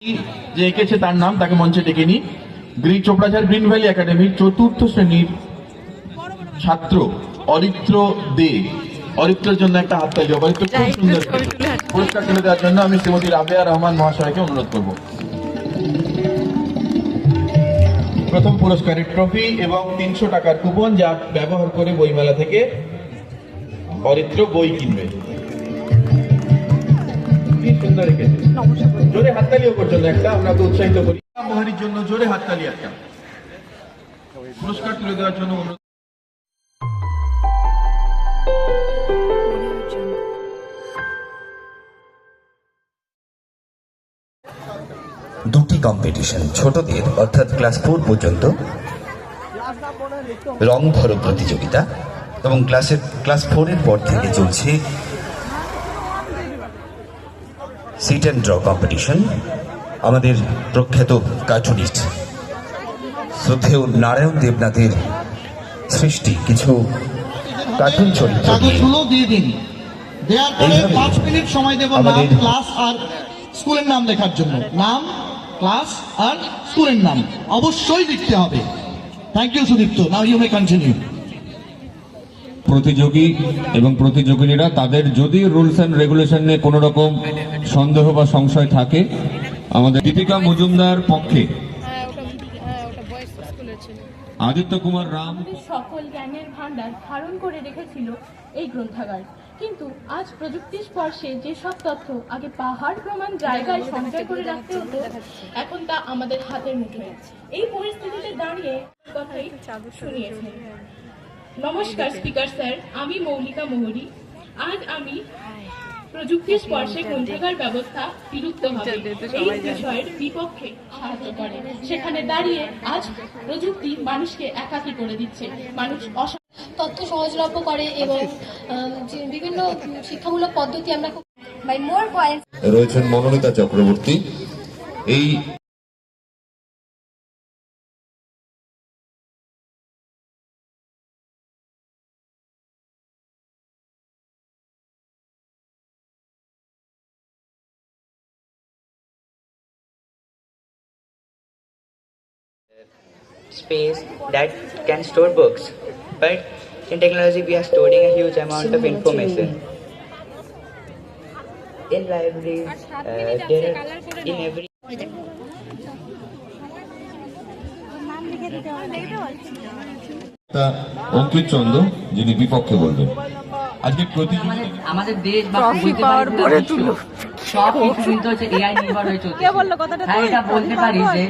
যে এঁকেছে তার নাম, তাকে মঞ্চে ডেকে নি। গ্রিন চোপড়াঝাড় গ্রিন ভ্যালি একাডেমির 4র্থ শ্রেণীর ছাত্র অরিত্র দে। অরিত্রের জন্য একটা হাততালি। অরিত্র খুব সুন্দর। পুরস্কার তুলে দেওয়ার জন্য আমি শ্রীমতী রাবেয়া রহমান মহাশয়কে অনুরোধ করব। প্রথম পুরস্কারের ট্রফি এবং 300 টাকার কুপন, যা ব্যবহার করে বইমেলা থেকে অরিত্র বই কিনবে। সুন্দর রেখেছে। জোরে হাততালিও পর্যন্ত একটা আমরা তো উৎসাহিত করি। মহারির জন্য জোরে হাততালি একটা। পুরস্কার তুলে দেওয়ার জন্য অনুরোধ। দুটি কম্পিটিশন, ছোটদের অর্থাৎ ক্লাস 4 পর্যন্ত রং ধরো প্রতিযোগিতা, এবং ক্লাস 4-এর পর থেকে চলছে সিট অ্যান্ড ড্র কম্পিটিশন। আমাদের প্রখ্যাত কার্টুনিস্ট শ্রদ্ধেয় নারায়ণ দেবনাথের সৃষ্টি কিছু কার্টুন চরিত্র দিয়ে দিন। দেওয়ার পরে 5 মিনিট সময় দেব নাম, ক্লাস আর স্কুলের নাম লেখার জন্য। নাম, ক্লাস আর স্কুলের নাম অবশ্যই লিখতে হবে। Thank you Sudipta. Now you may continue. প্রতিযোগী এবং প্রতিযোগিনীরা তাদের যদি রুলস অ্যান্ড রেগুলেশন নিয়ে কোনো রকম সন্দেহ বা সংশয় থাকে, আমাদের দীপিকা মজুমদার পক্ষে আদিত্য কুমার রাম। সকল জ্ঞানের ভান্ডার ধারণ করে রেখেছিল এই গ্রন্থাগার, কিন্তু আজ প্রযুক্তির স্পর্শে যেসব তথ্য আগে পাহাড় প্রমাণ জায়গায় সঞ্চয় করে রাখতে হতো, এখন তা আমাদের হাতের মুঠোয়। এই পরিস্থিতিতে দাঁড়িয়ে কথাই শুনিয়েছেন। নমস্কার স্পিকার স্যার, আমি মৌলিকা মোহরি। আজ আমি প্রযুক্তির স্পর্শে গ্রন্থাগার ব্যবস্থা বিলুপ্ত হবে এই বিষয়ের বিপক্ষে সাহায্য করে। সেখানে দাঁড়িয়ে আজ প্রযুক্তি মানুষকে একাকী করে দিচ্ছে। মানুষ তথ্য সহজলভ্য করে এবং বিভিন্ন শিক্ষামূলক পদ্ধতি আমরা রয়েছেন মনোনীতা চক্রবর্তী। এই space that can store books, but in technology we are storing a huge amount of information. In libraries, there are in every অঙ্কিত চন্দ্র, যিনি বিপক্ষে বলবেন। আজকে প্রতিযোগিতা আমাদের দেশ বা সব কিছু কিন্তু হচ্ছে এআই নির্ভর হয়ে চলছে। হ্যাঁ, এটা বলতে পারি যে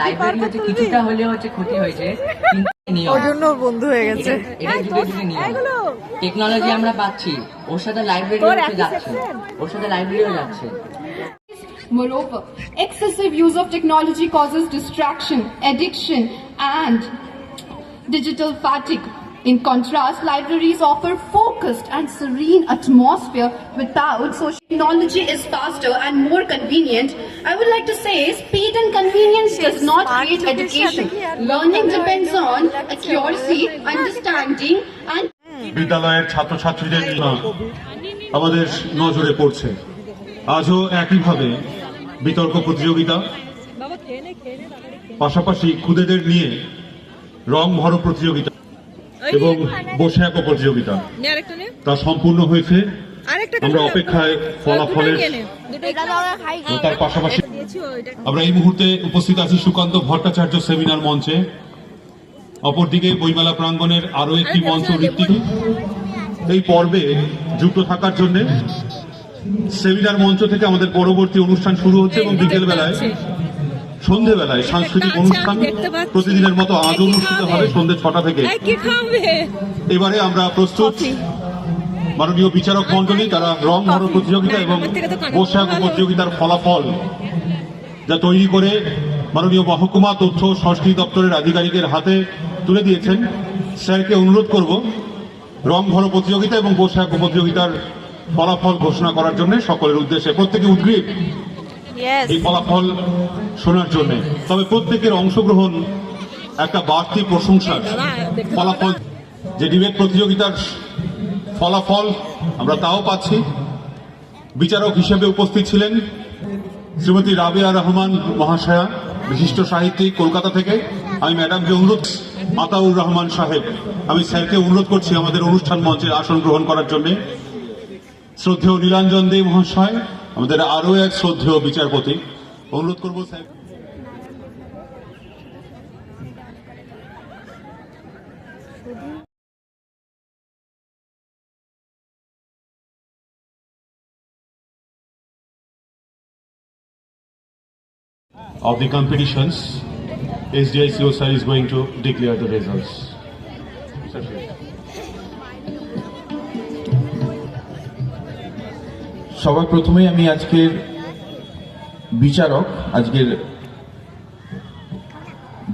লাইব্রেরি হচ্ছে কিছুটা হলেও হচ্ছে ক্ষতি হয়েছে, কিন্তু টেকনোলজি আমরা পাচ্ছি, ওর সাথে লাইব্রেরিও যাচ্ছে। Moreover, excessive use of technology causes distraction, addiction, and digital fatigue. In contrast, libraries offer focused and serene atmosphere without social. Technology is faster and more convenient. I would like to say speed and convenience does not create education. Learning depends on accuracy, understanding, and বিদ্যালয়ের ছাত্রছাত্রীদের আমাদের নজরে পড়ছে। আজও একইভাবে বিতর্ক প্রতিযোগিতা, পাশাপাশি খুদেদের নিয়ে রং ভরো প্রতিযোগিতা এবং বসে আঁকো প্রতিযোগিতা তা সম্পূর্ণ হয়েছে। আমরা অপেক্ষায় ফলাফলের। তার পাশাপাশি আমরা এই মুহূর্তে উপস্থিত আছি সুকান্ত ভট্টাচার্য সেমিনার মঞ্চে। অপরদিকে বইমেলা প্রাঙ্গণের আরো একটি মঞ্চ ঋত্বিক এই পর্বে যুক্ত থাকার জন্য সেমিনার মঞ্চ থেকে আমাদের পরবর্তী অনুষ্ঠান শুরু হচ্ছে, এবং বিকেল বেলায় সন্ধেবেলায় সাংস্কৃতিক অনুষ্ঠান প্রতিদিনের মতো আজ অনুষ্ঠিত হবে সন্ধ্যে 6টা থেকে। এবারে আমরা প্রস্তুত। মাননীয় বিচারক মন্ডলী তারা রং ধরো প্রতিযোগিতা এবং বসে আঁকো প্রতিযোগিতার ফলাফল যা তৈরি করে মাননীয় মহকুমা তথ্য সংস্কৃতি দপ্তরের আধিকারিকের হাতে তুলে দিয়েছেন। স্যারকে অনুরোধ করব রং ধরো প্রতিযোগিতা এবং বসে আঁকো প্রতিযোগিতার ফলাফল ঘোষণা করার জন্য সকলের উদ্দেশ্যে। প্রত্যেকে উদ্গ্রীব এই ফলাফল শোনার জন্য। তবে প্রত্যেকের অংশগ্রহণ একটা বাড়তি প্রশংসার ফলাফল। যে ডিবেট প্রতিযোগিতার ফলাফল আমরা তাও পাচ্ছি। বিচারক হিসেবে উপস্থিত ছিলেন শ্রীমতী রাবেয়া রহমান মহাশয়া, বিশিষ্ট সাহিত্যিক, কলকাতা থেকে। আমি ম্যাডামকে অনুরোধ, আতাউর রহমান সাহেব, আমি স্যারকে অনুরোধ করছি আমাদের অনুষ্ঠান মঞ্চে আসন গ্রহণ করার জন্য। শ্রদ্ধেয় নীলাঞ্জন দে মহাশয়, আমাদের আরো এক শ্রদ্ধেয় বিচারপতি, অনুরোধ করব sir. Of the competitions, SDICO sir is going to declare the results. Sir, please. সবার প্রথমে আমি আজকের বিচারক, আজকের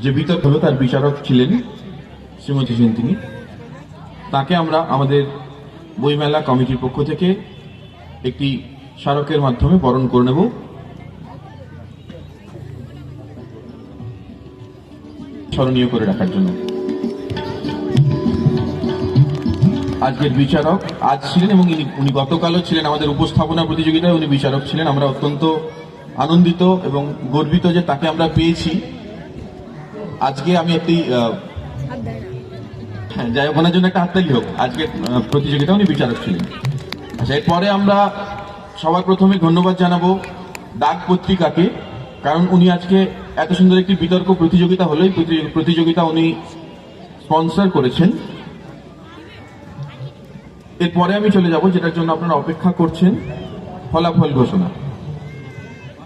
যে বিতর্ক হলো তার বিচারক ছিলেন শ্রীমতী সেন, তিনি, তাকে আমরা আমাদের বইমেলা কমিটির পক্ষ থেকে একটি স্মারকের মাধ্যমে বরণ করে নেব। স্মরণীয় করে রাখার জন্য আজকের বিচারক আজ ছিলেন এবং উনি গতকালও ছিলেন আমাদের উপস্থাপনা প্রতিযোগিতায়, উনি বিচারক ছিলেন। আমরা অত্যন্ত আনন্দিত এবং গর্বিত যে তাকে আমরা পেয়েছি। আজকে আমি একটি যাই হোক, ওনার জন্য একটা হাততালি হোক। আজকের প্রতিযোগিতা উনি বিচারক ছিলেন। আচ্ছা, এরপরে আমরা সবার প্রথমে ধন্যবাদ জানাবো ডাক পত্রিকাকে, কারণ উনি আজকে এত সুন্দর একটি বিতর্ক প্রতিযোগিতা হলো, এই প্রতিযোগিতা উনি স্পন্সর করেছেন। এরপরে আমি চলে যাব যেটার জন্য আপনারা অপেক্ষা করছেন, ফলাফল ঘোষণা।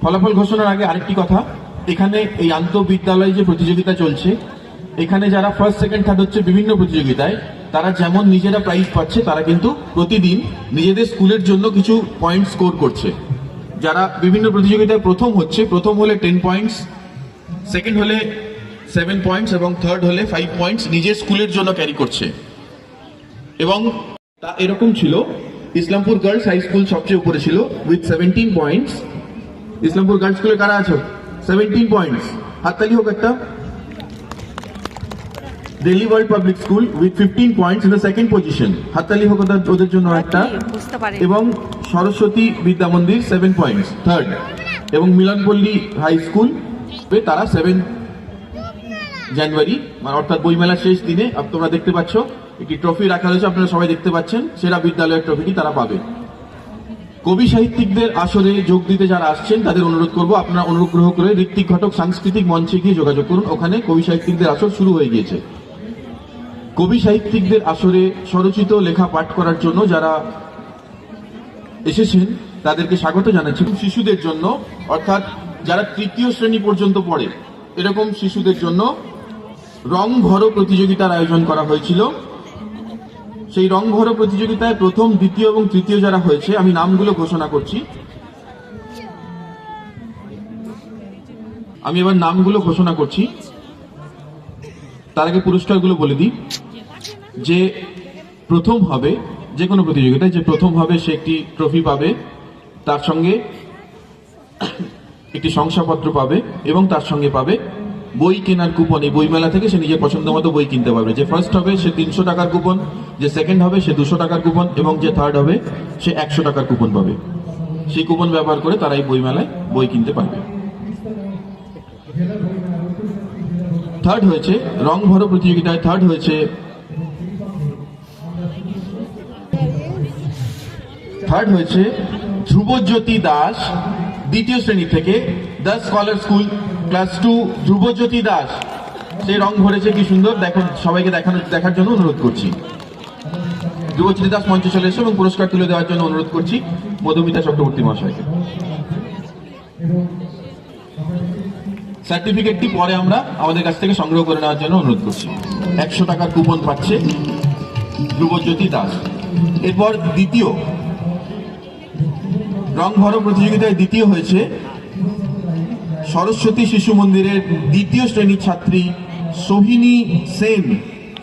ফলাফল ঘোষণার আগে আরেকটি কথা, এখানে এই আন্তঃবিদ্যালয় যে প্রতিযোগিতা চলছে, এখানে যারা ফার্স্ট সেকেন্ড থার্ড হচ্ছে বিভিন্ন প্রতিযোগিতায়, তারা যেমন নিজেরা প্রাইজ পাচ্ছে, তারা কিন্তু প্রতিদিন নিজেদের স্কুলের জন্য কিছু পয়েন্ট স্কোর করছে। যারা বিভিন্ন প্রতিযোগিতায় প্রথম হচ্ছে, প্রথম হলে 10 পয়েন্টস, সেকেন্ড হলে 7 পয়েন্টস এবং থার্ড হলে 5 পয়েন্টস নিজের স্কুলের জন্য ক্যারি করছে। এবং তা এরকম ছিল, ইসলামপুর গার্লস হাই স্কুল সবচেয়ে উপরে ছিল উইথ 17 পয়েন্টস। ইসলামপুর গার্লস স্কুলে কারা আছো? 17 পয়েন্টস, হাততালি হোক একটা। Delhi world public school with 15 points in the second position, হাততালি হোক ওদের জন্য একটা। এবং সরস্বতী বিদ্যা মন্দির 7 পয়েন্টস, থার্ড। এবং মিলনপল্লী হাই স্কুল, তারা 7 জানুয়ারি, মানে অর্থাৎ বইমেলার শেষ দিনে তোমরা দেখতে পাচ্ছ একটি ট্রফি রাখা হয়েছে, আপনারা সবাই দেখতে পাচ্ছেন, সেরা বিদ্যালয়ের ট্রফিটি তারা পাবে। কবি সাহিত্যিকদের আসরে যোগ দিতে যারা আসছেন তাদের অনুরোধ করব, আপনারা অনুগ্রহ করে ঋত্বিক ঘটক সাংস্কৃতিক মঞ্চে গিয়ে যোগাযোগ করুন। ওখানে কবি সাহিত্যিকদের আসর শুরু হয়ে গিয়েছে। কবি সাহিত্যিকদের আসরে স্বরচিত লেখা পাঠ করার জন্য যারা এসেছেন তাদেরকে স্বাগত জানাচ্ছি। শিশুদের জন্য, অর্থাৎ যারা তৃতীয় শ্রেণী পর্যন্ত পড়ে, এরকম শিশুদের জন্য রং ভরো প্রতিযোগিতার আয়োজন করা হয়েছিল। সেই রং ভরো প্রতিযোগিতায় প্রথম, দ্বিতীয় এবং তৃতীয় যারা হয়েছে, আমি নামগুলো ঘোষণা করছি। আমি এবার নামগুলো ঘোষণা করছি, তার আগে পুরস্কারগুলো বলে দিই। যে প্রথম হবে যে কোনো প্রতিযোগিতায়, যে প্রথম হবে সে একটি ট্রফি পাবে, তার সঙ্গে একটি শংসাপত্র পাবে এবং তার সঙ্গে পাবে বই কেনার কুপন। এই বইমেলা থেকে সে নিজের পছন্দ মতো বই কিনতে পারবে। যে ফার্স্ট হবে সে 300 টাকার কুপন, যে সেকেন্ড হবে সে 200 টাকার কুপন এবং যে থার্ড হবে সে 100 টাকার কুপন পাবে। সেই কুপন ব্যবহার করে তারা এই বইমেলায় বই কিনতে পারবে। থার্ড হয়েছে রং ভরো প্রতিযোগিতায়, থার্ড হয়েছে ধ্রুবজ্যোতি দাস, দ্বিতীয় শ্রেণী থেকে, the scholar school class 2, Dhrubajyoti Das. সে রং ভরেছে, কি সুন্দর, দেখো, সবাইকে দেখার জন্য অনুরোধ করছি। ধ্রুবজ্যোতি দাস মঞ্চে চলে এসে এবং পুরস্কার তুলে দেওয়ার জন্য অনুরোধ করছি মধুমিতা চক্রবর্তী মহাশয়কে। সার্টিফিকেটটি পরে আমরা আমাদের কাছ থেকে সংগ্রহ করে নেওয়ার জন্য অনুরোধ করছি। 100 টাকার কুপন পাচ্ছে ধ্রুবজ্যোতি দাস। এরপর দ্বিতীয় রং ভরো প্রতিযোগিতায় দ্বিতীয় হয়েছে সরস্বতী শিশু মন্দিরের দ্বিতীয় শ্রেণীর ছাত্রী সোহিনী সেন।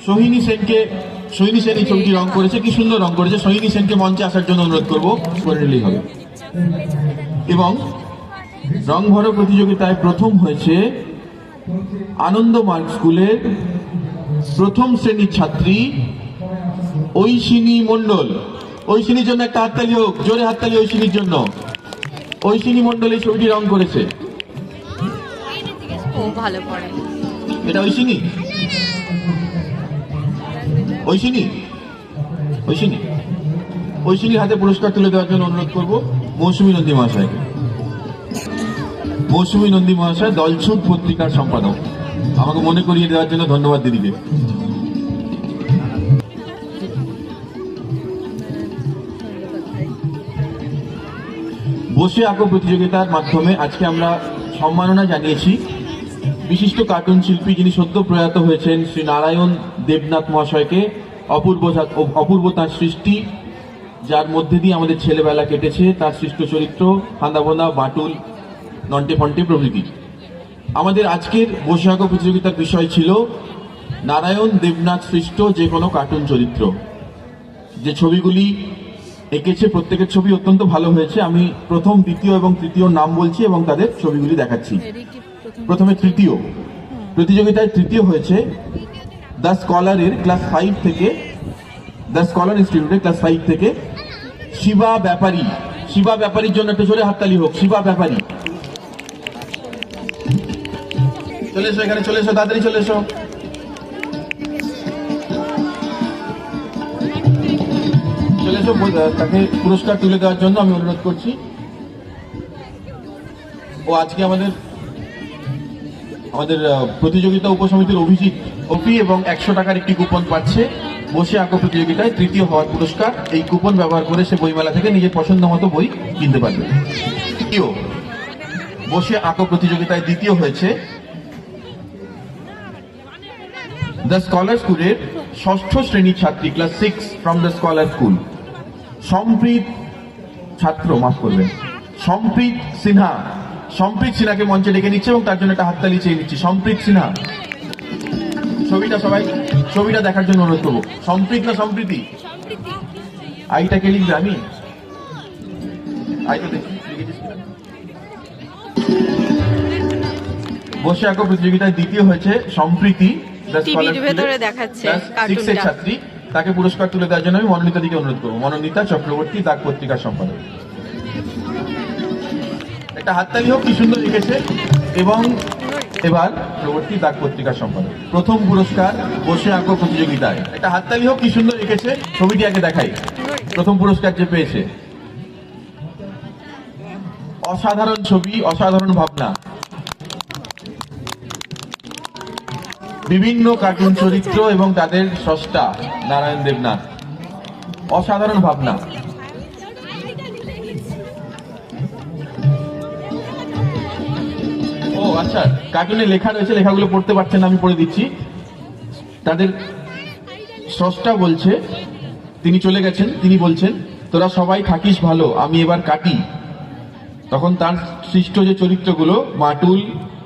সোহিনী সেন এই ছবিটি রং করেছে, কি সুন্দর রং করেছে। সোহিনী সেনকে মঞ্চে আসার জন্য অনুরোধ করবো, করে নিলেই হবে। এবং রং ভরো প্রতিযোগিতায় প্রথম হয়েছে আনন্দমার্গ স্কুলের প্রথম শ্রেণীর ছাত্রী ঐশিনী মণ্ডল। ঐশিনীর জন্য একটা হাততালি হোক, জোরে হাততালি ঐশিনীর জন্য। ঐশিনী মণ্ডল এই ছবিটি রং করেছে। ও ভালো পড়ে। এটা ঐশিনী, ঐশিনী, ঐশিনী, ঐশিনীর হাতে পুরস্কার তুলে দেওয়ার জন্য অনুরোধ করব মৌসুমী নন্দী মহাশয়কে। মৌসুমী নন্দী মহাশয় দলছুট পত্রিকার সম্পাদক, আমাকে মনে করিয়ে দেওয়ার জন্য ধন্যবাদ দিদিকে। বসে আঁকো প্রতিযোগিতার মাধ্যমে আজকে আমরা সম্মাননা জানিয়েছি বিশিষ্ট কার্টুন শিল্পী যিনি সদ্য প্রয়াত হয়েছেন শ্রী নারায়ণ দেবনাথ মহাশয়কে। অপূর্ব তার সৃষ্টি, যার মধ্যে দিয়ে আমাদের ছেলেবেলা কেটেছে, তার সৃষ্ট চরিত্র হাঁদাবোনা, বাটুল, নন্টে ফন্টে প্রভৃতি। আমাদের আজকের বসে আঁকো প্রতিযোগিতার বিষয় ছিল নারায়ণ দেবনাথ সৃষ্ট যে কোনো কার্টুন চরিত্র। যে ছবিগুলি এঁকেছে প্রত্যেকের ছবি অত্যন্ত ভালো হয়েছে। আমি প্রথম, দ্বিতীয় এবং তৃতীয় নাম বলছি এবং তাদের ছবিগুলি দেখাচ্ছি। প্রথমে তৃতীয় প্রতিযোগিতায় তৃতীয় হয়েছে দ্য স্কলারের ক্লাস 5 থেকে, দ্য স্কলার ইনস্টিটিউটের ক্লাস 5 থেকে শিবা ব্যাপারী। শিবা ব্যাপারীর জন্য একটা জোরে হাততালি হোক। শিবা ব্যাপারী, চলে এসো এখানে, চলে এসো, তাড়াতাড়ি চলে এসো। চলে এসো, তাকে পুরস্কার তুলে দেওয়ার জন্য আমি অনুরোধ করছি। ও আজকে আমাদের প্রতিযোগিতা উপসমিতির অভিজিৎ অপি এবং 100 টাকার একটি কুপন পাচ্ছে বসে আঁকো প্রতিযোগিতায় তৃতীয় হওয়ার পুরস্কার। এই কুপন ব্যবহার করে সে বইমেলা থেকে নিজের পছন্দ মতো বই কিনতে পারবে। দ্বিতীয় বসে আঁকো প্রতিযোগিতায় দ্বিতীয় হয়েছে দ্য স্কলার স্কুলের 6ষ্ঠ শ্রেণীর ছাত্রী, class 6 from the scholar school, Samprit ছাত্র, মাফ করবেন, সম্প্রীত সিনহা। সম্প্রীত সিনহাকে মঞ্চে ডেকে নিচ্ছে এবং তার জন্য একটা হাততালি চেয়ে নিচ্ছি। সম্প্রীত সিনহা, ছবিটা দেখার জন্য অনুরোধ করবো। সম্প্রীত না সম্প্রীতি? আইটা কে লিখবে? আমি আই তো দেখি। বসে আঁকো প্রতিযোগিতায় দ্বিতীয় হয়েছে সম্প্রীতি, ছাত্রী। তাকে পুরস্কার তুলে দেওয়ার জন্য আমি মনোনীতা দিকে অনুরোধ করবো। মনোনীতা চক্রবর্তী, দাগ পত্রিকার সম্পাদক। একটা হাততালি হোক, কি সুন্দর লিখেছে। এবং এবার চক্রবর্তী, দাগ পত্রিকার সম্পাদক। প্রথম পুরস্কার বসে আঁকো প্রতিযোগিতায়, একটা হাততালি হোক, কি সুন্দর লিখেছে। ছবিটি আগে দেখাই। প্রথম পুরস্কার যে পেয়েছে, অসাধারণ ছবি, অসাধারণ ভাবনা, বিভিন্ন কার্টুন চরিত্র এবং তাদের স্রষ্টা নারায়ণ দেবনাথ, অসাধারণ ভাবনা। ও আচ্ছা, কার্টুনে লেখা রয়েছে, লেখাগুলো পড়তে পারছেন না, আমি পড়ে দিচ্ছি। তাদের স্রষ্টা বলছে, তিনি চলে গেছেন, তিনি বলছেন তোরা সবাই থাকিস ভালো, আমি এবার কাটি। তখন তার সৃষ্ট যে চরিত্রগুলো বাটুল,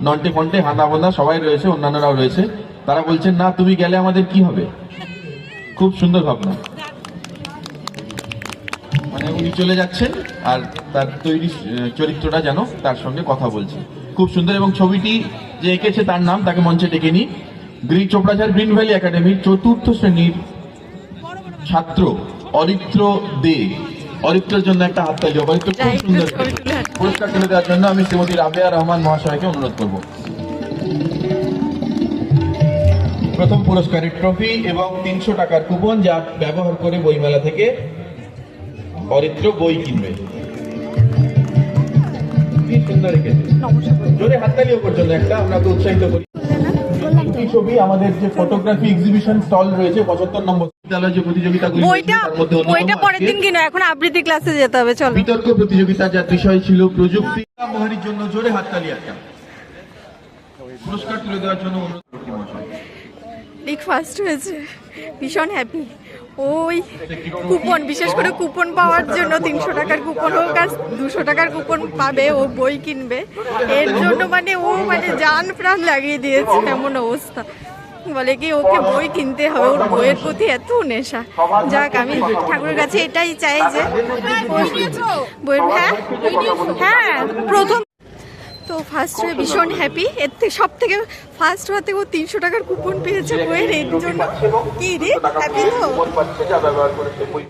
নন্টে ফন্টে, হাঁদাবোনা সবাই রয়েছে, অন্যান্যরাও রয়েছে, তারা বলছেন না তুমি গেলে আমাদের কি হবে। খুব সুন্দর ভাবনা, মানে উনি চলে যাচ্ছেন আর তার তৈরি চরিত্রটা যেন তার সঙ্গে কথা বলছে। খুব সুন্দর। এবং ছবিটি যে এঁকেছে তার নাম, তাকে মঞ্চে ডেকে নিই। চোপড়াঝাড় গ্রিন ভ্যালি একাডেমির 4র্থ শ্রেণীর ছাত্র অরিত্র দে। অরিত্রের জন্য একটা হাততালি হোক। অরিত্র খুব সুন্দর। পুরস্কার তুলে দেওয়ার জন্য আমি শ্রীমতী রাবেয়া রহমান মহাশয়কে অনুরোধ করব। প্রথম পুরস্কারের ট্রফি এবং 300 টাকার কুপন, যা ব্যবহার করে বইমেলা থেকে অরিত্র বই কিনবে। কি সুন্দর রেখেছে। জোরে হাততালিও পর্যন্ত একটা আমরা উৎসাহিত করি। ছবি আমাদের যে ফটোগ্রাফি এক্সিবিশন স্টল রয়েছে 75 নম্বর বিদ্যালয়, যে প্রতিযোগিতাগুলি বইটা পরের দিন কিনো, এখন আবৃত্তি ক্লাসে যেতে হবে। চলো। বিতর্ক প্রতিযোগিতা, যার বিষয় ছিল প্রযুক্তি। মহারির জন্য জোরে হাততালি একটা। পুরস্কার তুলে দেওয়ার জন্য অনুরোধ করছি মহাশয়। লিক ফার্স্ট হয়েছে, ভীষণ হ্যাপি। ওই কুপন, বিশেষ করে কুপন পাওয়ার জন্য 300 টাকার কুপন হোক আর 200 টাকার কুপন পাবে, ও বই কিনবে, এর জন্য মানে ও মানে জান প্রাণ লাগিয়ে দিয়েছে, এমন অবস্থা। বলে কি ওকে বই কিনতে হবে, ওর বইয়ের প্রতি এত নেশা। যাক, আমি ঠাকুরের কাছে এটাই চাই যে বইয়ের, হ্যাঁ প্রথম তো ফার্স্ট হয়ে ভীষণ হ্যাপি। এর থেকে সব থেকে ফার্স্ট হওয়ার থেকে ও 300 টাকার কুপন পেয়েছে বইয়ের, এর জন্য কি রে হ্যাপি তো।